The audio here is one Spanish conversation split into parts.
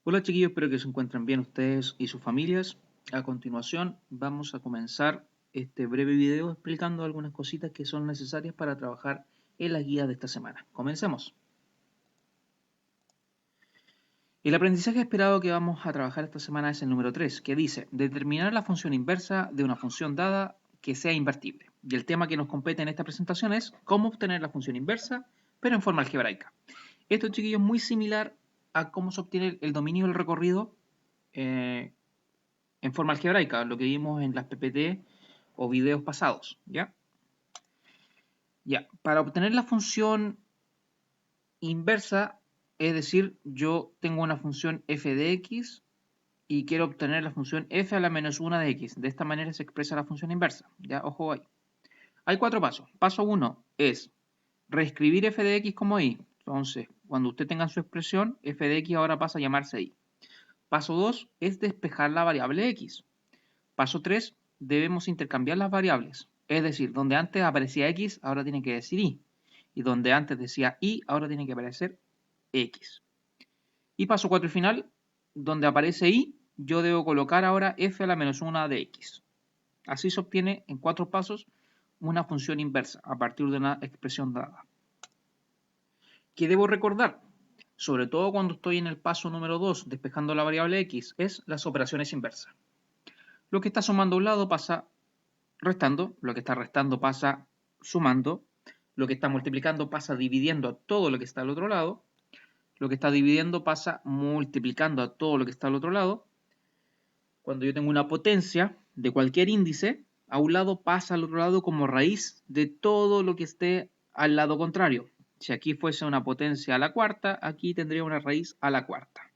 Hola chiquillos, espero que se encuentren bien ustedes y sus familias. A continuación vamos a comenzar este breve video explicando algunas cositas que son necesarias para trabajar en la guía de esta semana. Comencemos. El aprendizaje esperado que vamos a trabajar esta semana es el número 3, que dice determinar la función inversa de una función dada que sea invertible. Y el tema que nos compete en esta presentación es cómo obtener la función inversa, pero en forma algebraica. Esto, chiquillos, es muy similar a cómo se obtiene el dominio del recorrido eh, en forma algebraica, lo que vimos en las PPT o videos pasados, ¿ya? Ya, para obtener la función inversa, es decir, yo tengo una función f de x y quiero obtener la función f a la menos 1 de x. De esta manera se expresa la función inversa, ¿ya? Ojo ahí. Hay 4 pasos. Paso 1 es reescribir f de x como y. Entonces, cuando usted tenga su expresión, f de x ahora pasa a llamarse y. Paso 2 es despejar la variable x. Paso 3, debemos intercambiar las variables. Es decir, donde antes aparecía x, ahora tiene que decir y. Y donde antes decía y, ahora tiene que aparecer x. Y paso 4 y final, donde aparece y, yo debo colocar ahora f a la menos 1 de x. Así se obtiene en 4 pasos una función inversa a partir de una expresión dada. ¿Qué debo recordar? Sobre todo cuando estoy en el paso número 2, despejando la variable x, es las operaciones inversas. Lo que está sumando a un lado pasa restando, lo que está restando pasa sumando, lo que está multiplicando pasa dividiendo a todo lo que está al otro lado, lo que está dividiendo pasa multiplicando a todo lo que está al otro lado. Cuando yo tengo una potencia de cualquier índice, a un lado pasa al otro lado como raíz de todo lo que esté al lado contrario. Si aquí fuese una potencia a la cuarta, aquí tendría una raíz a la cuarta.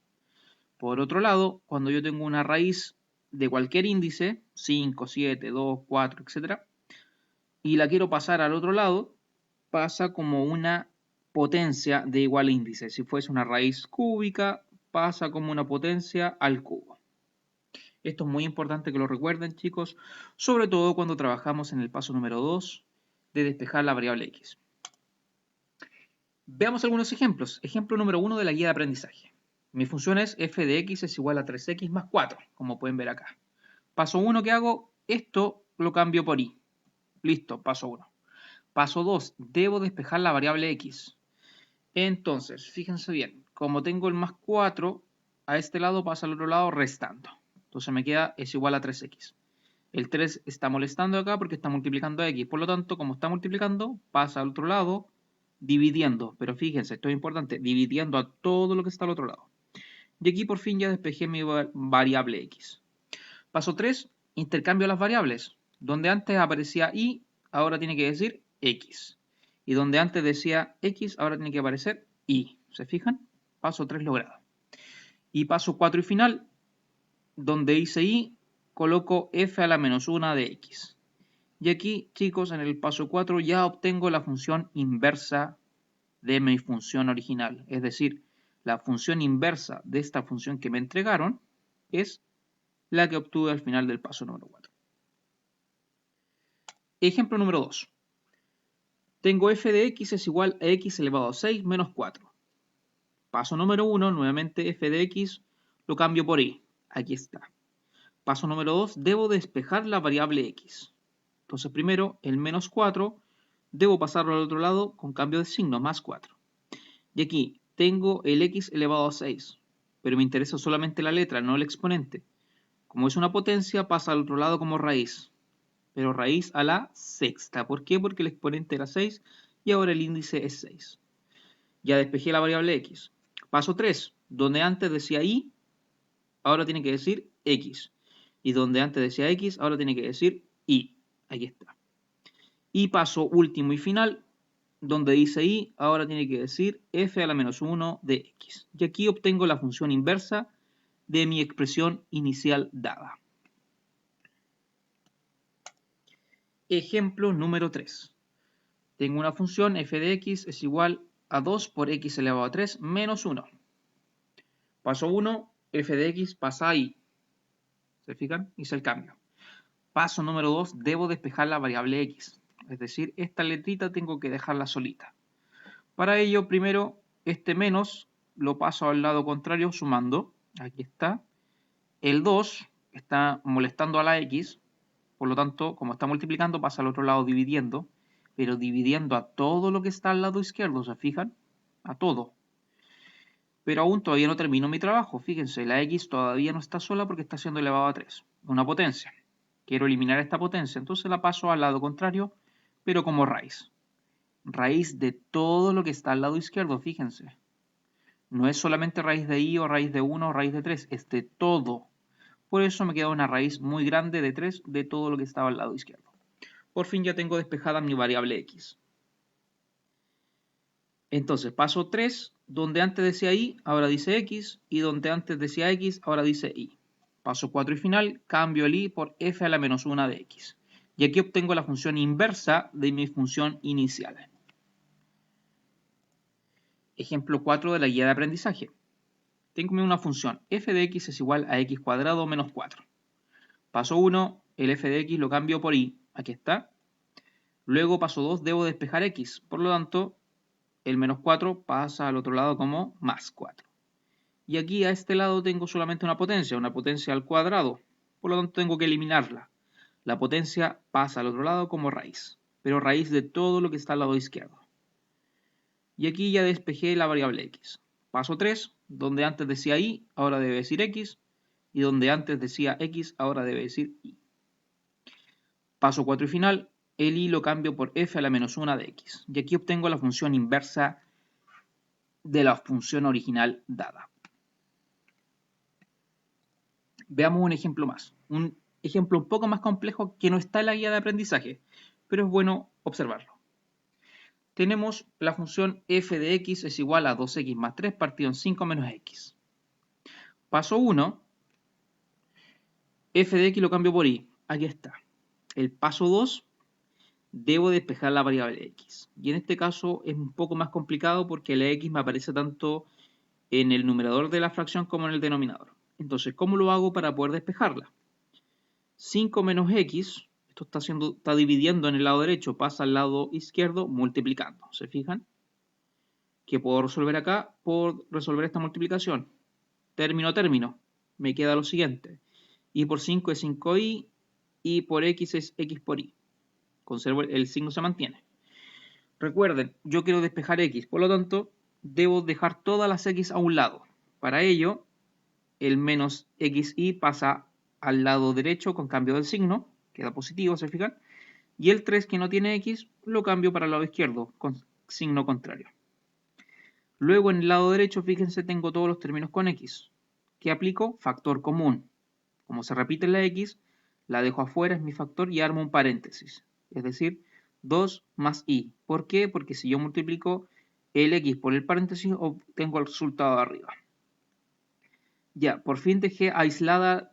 Por otro lado, cuando yo tengo una raíz de cualquier índice, 5, 7, 2, 4, etc., y la quiero pasar al otro lado, pasa como una potencia de igual índice. Si fuese una raíz cúbica, pasa como una potencia al cubo. Esto es muy importante que lo recuerden, chicos, sobre todo cuando trabajamos en el paso número 2 de despejar la variable x. Veamos algunos ejemplos. Ejemplo número 1 de la guía de aprendizaje. Mi función es f de x es igual a 3x más 4, como pueden ver acá. Paso 1 que hago, esto lo cambio por y. Listo, paso 1. Paso 2, debo despejar la variable x. Entonces, fíjense bien, como tengo el más 4, a este lado pasa al otro lado restando. Entonces me queda es igual a 3x. El 3 está molestando acá porque está multiplicando a x. Por lo tanto, como está multiplicando, pasa al otro lado dividiendo. Pero fíjense, esto es importante, dividiendo a todo lo que está al otro lado. Y aquí por fin ya despejé mi variable x. Paso 3, intercambio las variables. Donde antes aparecía y, ahora tiene que decir x. Y donde antes decía x, ahora tiene que aparecer y. ¿Se fijan? Paso 3 logrado. Y paso 4 y final, donde dice y, coloco f a la menos 1 de x. Y aquí, chicos, en el paso 4 ya obtengo la función inversa de mi función original. Es decir, la función inversa de esta función que me entregaron es la que obtuve al final del paso número 4. Ejemplo número 2. Tengo f de x es igual a x elevado a 6 menos 4. Paso número 1, nuevamente f de x lo cambio por y. Aquí está. Paso número 2, debo despejar la variable x. Entonces primero, el menos 4, debo pasarlo al otro lado con cambio de signo, más 4. Y aquí tengo el x elevado a 6, pero me interesa solamente la letra, no el exponente. Como es una potencia, pasa al otro lado como raíz, pero raíz a la sexta. ¿Por qué? Porque el exponente era 6 y ahora el índice es 6. Ya despejé la variable x. Paso 3, donde antes decía y, ahora tiene que decir x. Y donde antes decía x, ahora tiene que decir y. Aquí está. Y paso último y final, donde dice y, ahora tiene que decir f a la menos 1 de x. Y aquí obtengo la función inversa de mi expresión inicial dada. Ejemplo número 3. Tengo una función f de x es igual a 2 por x elevado a 3 menos 1. Paso 1, f de x pasa a y. ¿Se fijan? Hice el cambio. Paso número 2, debo despejar la variable x. Es decir, esta letrita tengo que dejarla solita. Para ello, primero, este menos lo paso al lado contrario sumando. Aquí está. El 2 está molestando a la X, por lo tanto, como está multiplicando, pasa al otro lado dividiendo, pero dividiendo a todo lo que está al lado izquierdo, ¿se fijan? A todo. Pero aún todavía no termino mi trabajo, fíjense, la X todavía no está sola porque está siendo elevado a 3, una potencia. Quiero eliminar esta potencia, entonces la paso al lado contrario, pero como raíz. Raíz de todo lo que está al lado izquierdo, fíjense. No es solamente raíz de i o raíz de 1 o raíz de 3, es de todo. Por eso me queda una raíz muy grande de 3 de todo lo que estaba al lado izquierdo. Por fin ya tengo despejada mi variable x. Entonces paso 3, donde antes decía y, ahora dice x, y donde antes decía x, ahora dice y. Paso 4 y final, cambio el i por f a la menos 1 de x. Y aquí obtengo la función inversa de mi función inicial. Ejemplo 4 de la guía de aprendizaje. Tengo una función f de x es igual a x cuadrado menos 4. Paso 1, el f de x lo cambio por y, aquí está. Luego paso 2, debo despejar x, por lo tanto, el menos 4 pasa al otro lado como más 4. Y aquí a este lado tengo solamente una potencia al cuadrado, por lo tanto tengo que eliminarla. La potencia pasa al otro lado como raíz, pero raíz de todo lo que está al lado izquierdo. Y aquí ya despejé la variable x. Paso 3, donde antes decía y, ahora debe decir x, y donde antes decía x, ahora debe decir y. Paso 4 y final, el y lo cambio por f a la menos 1 de x. Y aquí obtengo la función inversa de la función original dada. Veamos un ejemplo más. Un ejemplo un poco más complejo que no está en la guía de aprendizaje, pero es bueno observarlo. Tenemos la función f de x es igual a 2x más 3 partido en 5 menos x. Paso 1, f de x lo cambio por y. Aquí está. El paso 2, debo despejar la variable x. Y en este caso es un poco más complicado porque la x me aparece tanto en el numerador de la fracción como en el denominador. Entonces, ¿cómo lo hago para poder despejarla? 5 menos x, esto está dividiendo en el lado derecho, pasa al lado izquierdo multiplicando. ¿Se fijan? ¿Qué puedo resolver acá? Por resolver esta multiplicación. Término a término. Me queda lo siguiente. Y por 5 es 5i y por x es x por y. Conservo el signo se mantiene. Recuerden, yo quiero despejar x, por lo tanto, debo dejar todas las x a un lado. Para ello, el menos xy pasa al lado derecho con cambio del signo, queda positivo, ¿se fijan? Y el 3 que no tiene x lo cambio para el lado izquierdo con signo contrario. Luego en el lado derecho, fíjense, tengo todos los términos con x. ¿Qué aplico? Factor común. Como se repite la x, la dejo afuera, es mi factor, y armo un paréntesis. Es decir, 2 más y. ¿Por qué? Porque si yo multiplico el x por el paréntesis, obtengo el resultado de arriba. Ya, por fin dejé aislada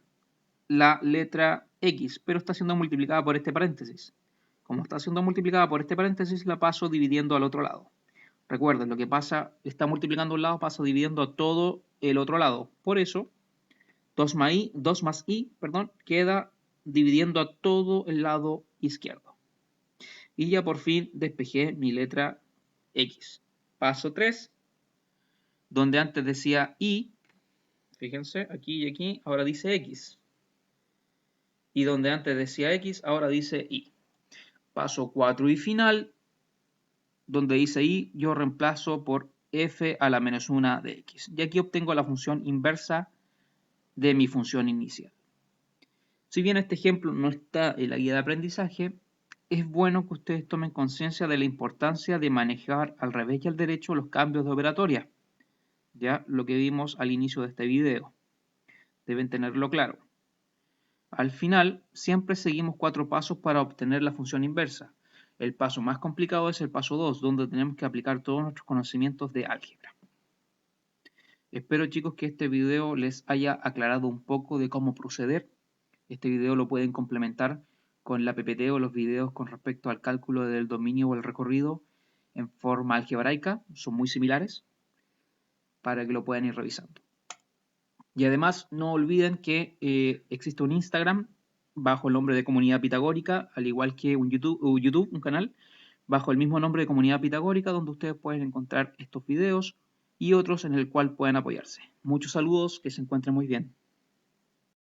la letra x, pero está siendo multiplicada por este paréntesis. Como está siendo multiplicada por este paréntesis, la paso dividiendo al otro lado. Recuerden, lo que pasa, está multiplicando un lado, paso dividiendo a todo el otro lado. Por eso, 2 más i, queda dividiendo a todo el lado izquierdo. Y ya por fin despejé mi letra x. Paso 3, donde antes decía i, fíjense, aquí y aquí, ahora dice x. Y donde antes decía x, ahora dice y. Paso 4 y final, donde dice y, yo reemplazo por f a la menos 1 de x. Y aquí obtengo la función inversa de mi función inicial. Si bien este ejemplo no está en la guía de aprendizaje, es bueno que ustedes tomen conciencia de la importancia de manejar al revés y al derecho los cambios de operatoria. Ya lo que vimos al inicio de este video. Deben tenerlo claro. Al final, siempre seguimos 4 pasos para obtener la función inversa. El paso más complicado es el paso 2, donde tenemos que aplicar todos nuestros conocimientos de álgebra. Espero, chicos, que este video les haya aclarado un poco de cómo proceder. Este video lo pueden complementar con la PPT o los videos con respecto al cálculo del dominio o el recorrido en forma algebraica. Son muy similares para que lo puedan ir revisando. Y además no olviden que existe un Instagram bajo el nombre de Comunidad Pitagórica, al igual que un YouTube, un canal, bajo el mismo nombre de Comunidad Pitagórica, donde ustedes pueden encontrar estos videos y otros en el cual puedan apoyarse. Muchos saludos, que se encuentren muy bien.